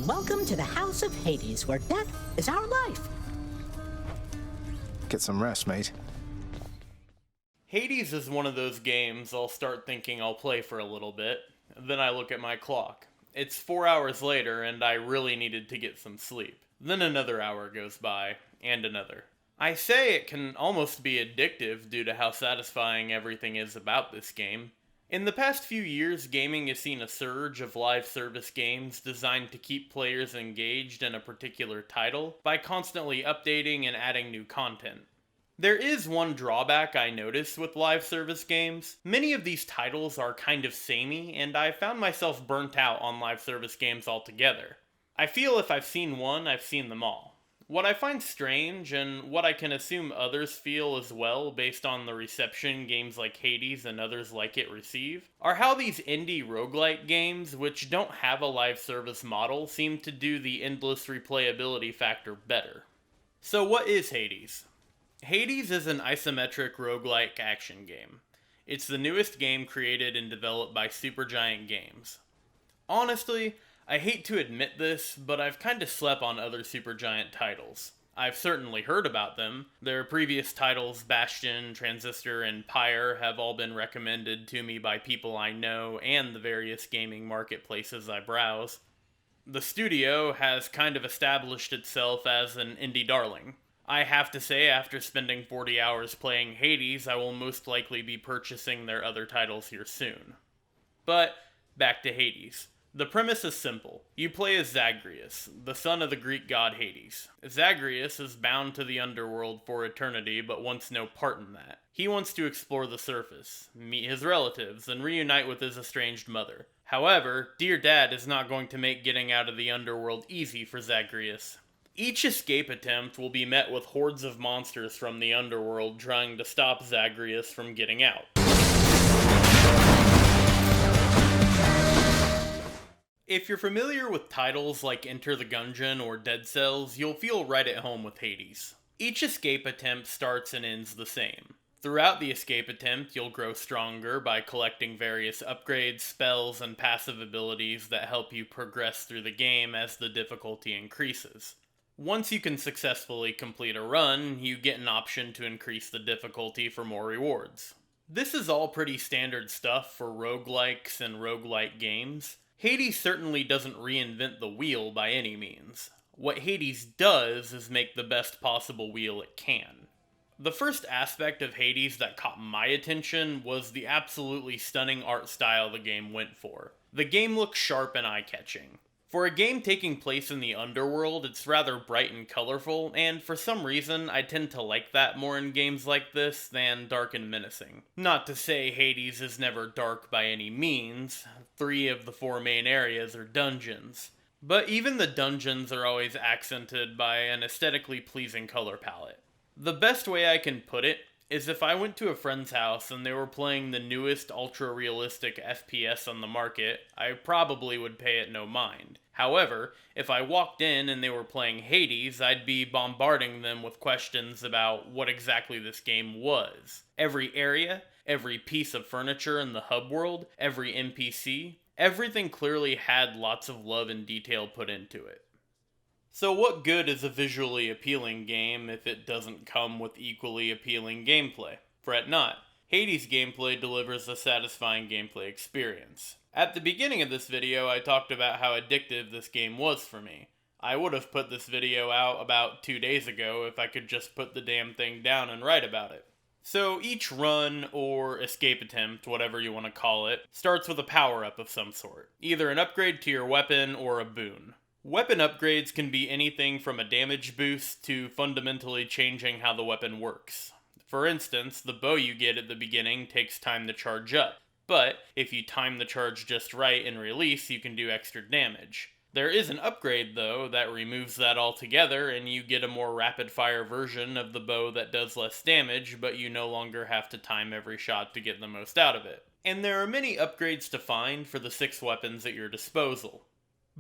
Welcome to the House of Hades, where death is our life. Get some rest, mate. Hades is one of those games I'll start thinking I'll play for a little bit, then I look at my clock. It's 4 hours later and I really needed to get some sleep. Then another hour goes by, and another. I say it can almost be addictive due to how satisfying everything is about this game. In the past few years, gaming has seen a surge of live service games designed to keep players engaged in a particular title by constantly updating and adding new content. There is one drawback I notice with live service games. Many of these titles are kind of samey, and I found myself burnt out on live service games altogether. I feel if I've seen one, I've seen them all. What I find strange, and what I can assume others feel as well based on the reception games like Hades and others like it receive, are how these indie roguelike games, which don't have a live service model, seem to do the endless replayability factor better. So what is Hades? Hades is an isometric roguelike action game. It's the newest game created and developed by Supergiant Games. Honestly, I hate to admit this, but I've kinda slept on other Supergiant titles. I've certainly heard about them. Their previous titles, Bastion, Transistor, and Pyre, have all been recommended to me by people I know and the various gaming marketplaces I browse. The studio has kind of established itself as an indie darling. I have to say, after spending 40 hours playing Hades, I will most likely be purchasing their other titles here soon. But, back to Hades. The premise is simple. You play as Zagreus, the son of the Greek god Hades. Zagreus is bound to the underworld for eternity, but wants no part in that. He wants to explore the surface, meet his relatives, and reunite with his estranged mother. However, Dear Dad is not going to make getting out of the underworld easy for Zagreus. Each escape attempt will be met with hordes of monsters from the underworld trying to stop Zagreus from getting out. If you're familiar with titles like Enter the Gungeon or Dead Cells, you'll feel right at home with Hades. Each escape attempt starts and ends the same. Throughout the escape attempt, you'll grow stronger by collecting various upgrades, spells, and passive abilities that help you progress through the game as the difficulty increases. Once you can successfully complete a run, you get an option to increase the difficulty for more rewards. This is all pretty standard stuff for roguelikes and roguelike games. Hades certainly doesn't reinvent the wheel by any means. What Hades does is make the best possible wheel it can. The first aspect of Hades that caught my attention was the absolutely stunning art style the game went for. The game looks sharp and eye-catching. For a game taking place in the underworld, it's rather bright and colorful, and for some reason, I tend to like that more in games like this than dark and menacing. Not to say Hades is never dark by any means. 3 of the 4 main areas are dungeons. But even the dungeons are always accented by an aesthetically pleasing color palette. The best way I can put it is if I went to a friend's house and they were playing the newest ultra-realistic FPS on the market, I probably would pay it no mind. However, if I walked in and they were playing Hades, I'd be bombarding them with questions about what exactly this game was. Every area, every piece of furniture in the hub world, every NPC, everything clearly had lots of love and detail put into it. So what good is a visually appealing game if it doesn't come with equally appealing gameplay? Fret not. Hades gameplay delivers a satisfying gameplay experience. At the beginning of this video, I talked about how addictive this game was for me. I would have put this video out about 2 days ago if I could just put the damn thing down and write about it. So each run, or escape attempt, whatever you want to call it, starts with a power-up of some sort. Either an upgrade to your weapon or a boon. Weapon upgrades can be anything from a damage boost to fundamentally changing how the weapon works. For instance, the bow you get at the beginning takes time to charge up, but if you time the charge just right and release, you can do extra damage. There is an upgrade, though, that removes that altogether, and you get a more rapid-fire version of the bow that does less damage, but you no longer have to time every shot to get the most out of it. And there are many upgrades to find for the 6 weapons at your disposal.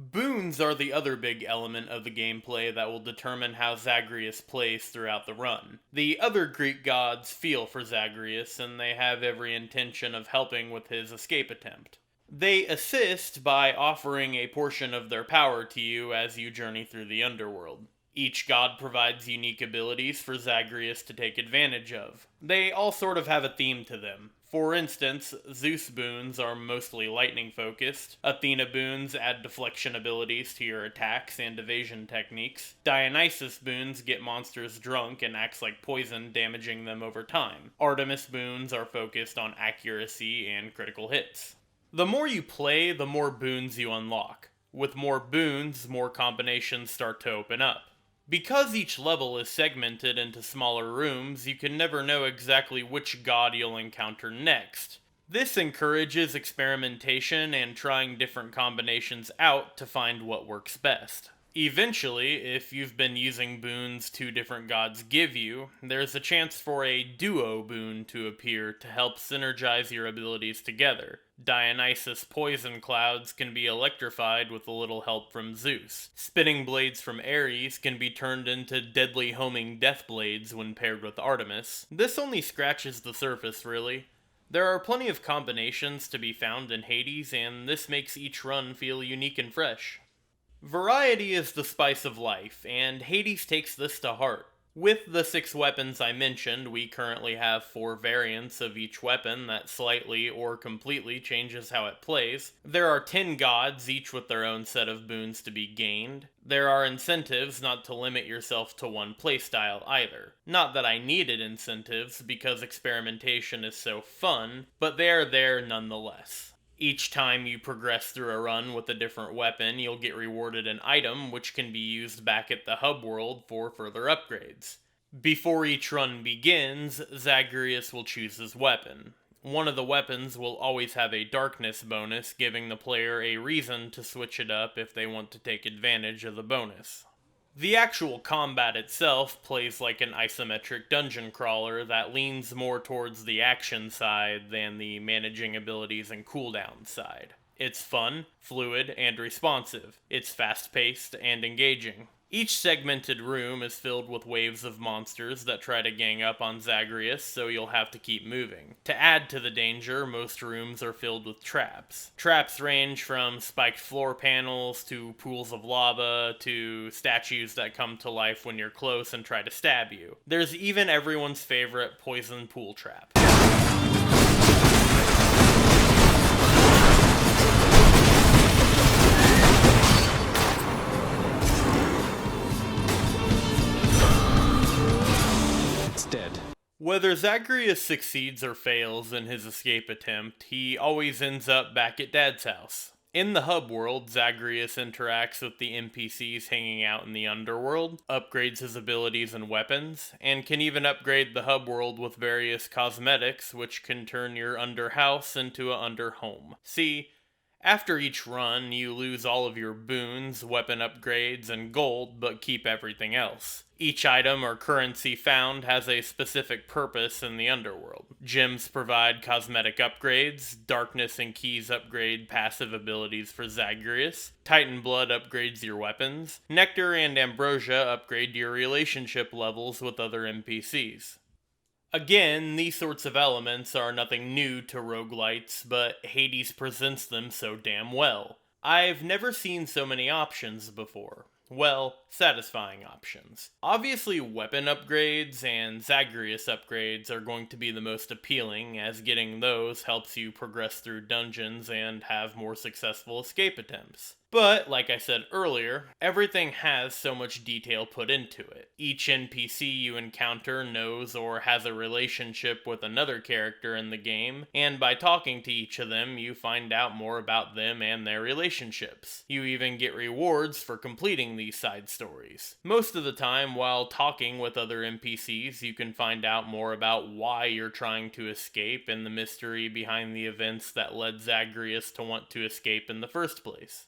Boons are the other big element of the gameplay that will determine how Zagreus plays throughout the run. The other Greek gods feel for Zagreus, and they have every intention of helping with his escape attempt. They assist by offering a portion of their power to you as you journey through the underworld. Each god provides unique abilities for Zagreus to take advantage of. They all sort of have a theme to them. For instance, Zeus boons are mostly lightning focused, Athena boons add deflection abilities to your attacks and evasion techniques, Dionysus boons get monsters drunk and acts like poison, damaging them over time. Artemis boons are focused on accuracy and critical hits. The more you play, the more boons you unlock. With more boons, more combinations start to open up. Because each level is segmented into smaller rooms, you can never know exactly which god you'll encounter next. This encourages experimentation and trying different combinations out to find what works best. Eventually, if you've been using boons two different gods give you, there's a chance for a duo boon to appear to help synergize your abilities together. Dionysus poison clouds can be electrified with a little help from Zeus. Spinning blades from Ares can be turned into deadly homing death blades when paired with Artemis. This only scratches the surface, really. There are plenty of combinations to be found in Hades, and this makes each run feel unique and fresh. Variety is the spice of life, and Hades takes this to heart. With the 6 weapons I mentioned, we currently have 4 variants of each weapon that slightly or completely changes how it plays. There are 10 gods, each with their own set of boons to be gained. There are incentives not to limit yourself to one playstyle either. Not that I needed incentives, because experimentation is so fun, but they are there nonetheless. Each time you progress through a run with a different weapon, you'll get rewarded an item which can be used back at the hub world for further upgrades. Before each run begins, Zagreus will choose his weapon. One of the weapons will always have a darkness bonus, giving the player a reason to switch it up if they want to take advantage of the bonus. The actual combat itself plays like an isometric dungeon crawler that leans more towards the action side than the managing abilities and cooldown side. It's fun, fluid, and responsive. It's fast-paced and engaging. Each segmented room is filled with waves of monsters that try to gang up on Zagreus, so you'll have to keep moving. To add to the danger, most rooms are filled with traps. Traps range from spiked floor panels to pools of lava to statues that come to life when you're close and try to stab you. There's even everyone's favorite poison pool trap. Dead. Whether Zagreus succeeds or fails in his escape attempt, he always ends up back at Dad's house. In the hub world, Zagreus interacts with the NPCs hanging out in the underworld, upgrades his abilities and weapons, and can even upgrade the hub world with various cosmetics which can turn your underhouse into a underhome. See, after each run, you lose all of your boons, weapon upgrades, and gold, but keep everything else. Each item or currency found has a specific purpose in the underworld. Gems provide cosmetic upgrades, Darkness and Keys upgrade passive abilities for Zagreus, Titan Blood upgrades your weapons, Nectar and Ambrosia upgrade your relationship levels with other NPCs. Again, these sorts of elements are nothing new to roguelites, but Hades presents them so damn well. I've never seen so many options before. Well, satisfying options. Obviously, weapon upgrades and Zagreus upgrades are going to be the most appealing, as getting those helps you progress through dungeons and have more successful escape attempts. But, like I said earlier, everything has so much detail put into it. Each NPC you encounter knows or has a relationship with another character in the game, and by talking to each of them, you find out more about them and their relationships. You even get rewards for completing these side stories. Most of the time, while talking with other NPCs, you can find out more about why you're trying to escape and the mystery behind the events that led Zagreus to want to escape in the first place.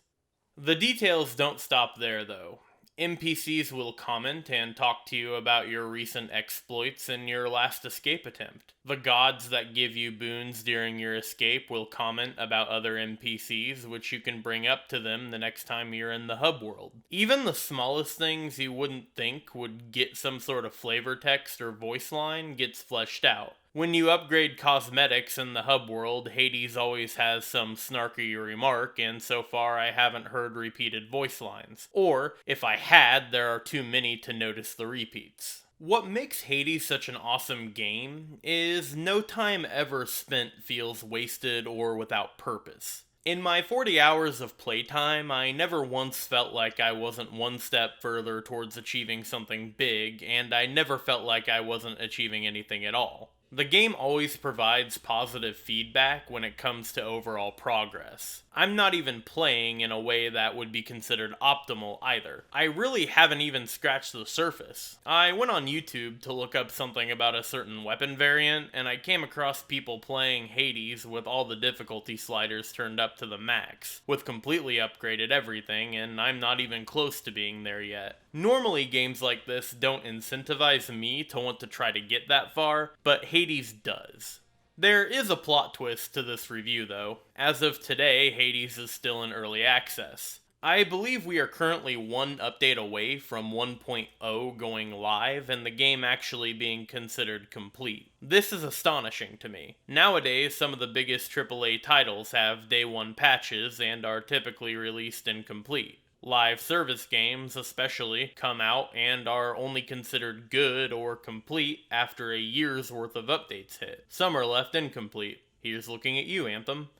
The details don't stop there, though. NPCs will comment and talk to you about your recent exploits and your last escape attempt. The gods that give you boons during your escape will comment about other NPCs, which you can bring up to them the next time you're in the hub world. Even the smallest things you wouldn't think would get some sort of flavor text or voice line gets fleshed out. When you upgrade cosmetics in the hub world, Hades always has some snarky remark, and so far I haven't heard repeated voice lines. Or, if I had, there are too many to notice the repeats. What makes Hades such an awesome game is no time ever spent feels wasted or without purpose. In my 40 hours of playtime, I never once felt like I wasn't one step further towards achieving something big, and I never felt like I wasn't achieving anything at all. The game always provides positive feedback when it comes to overall progress. I'm not even playing in a way that would be considered optimal either. I really haven't even scratched the surface. I went on YouTube to look up something about a certain weapon variant, and I came across people playing Hades with all the difficulty sliders turned up to the max, with completely upgraded everything, and I'm not even close to being there yet. Normally games like this don't incentivize me to want to try to get that far, but Hades does. There is a plot twist to this review though. As of today, Hades is still in early access. I believe we are currently one update away from 1.0 going live and the game actually being considered complete. This is astonishing to me. Nowadays, some of the biggest AAA titles have day one patches and are typically released incomplete. Live service games, especially, come out and are only considered good or complete after a year's worth of updates hit. Some are left incomplete. Here's looking at you, Anthem.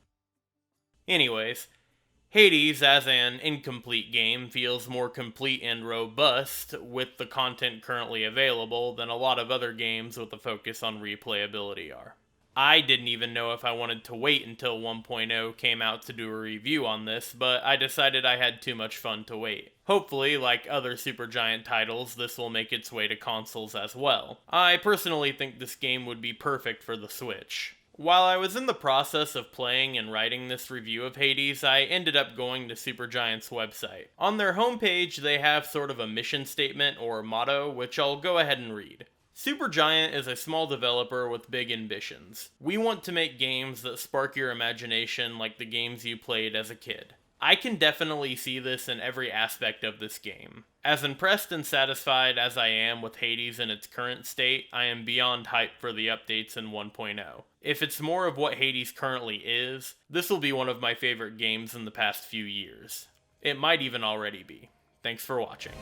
Anyways, Hades as an incomplete game feels more complete and robust with the content currently available than a lot of other games with a focus on replayability are. I didn't even know if I wanted to wait until 1.0 came out to do a review on this, but I decided I had too much fun to wait. Hopefully, like other Supergiant titles, this will make its way to consoles as well. I personally think this game would be perfect for the Switch. While I was in the process of playing and writing this review of Hades, I ended up going to Supergiant's website. On their homepage, they have sort of a mission statement or motto, which I'll go ahead and read. Supergiant is a small developer with big ambitions. We want to make games that spark your imagination like the games you played as a kid. I can definitely see this in every aspect of this game. As impressed and satisfied as I am with Hades in its current state, I am beyond hyped for the updates in 1.0. If it's more of what Hades currently is, this will be one of my favorite games in the past few years. It might even already be. Thanks for watching.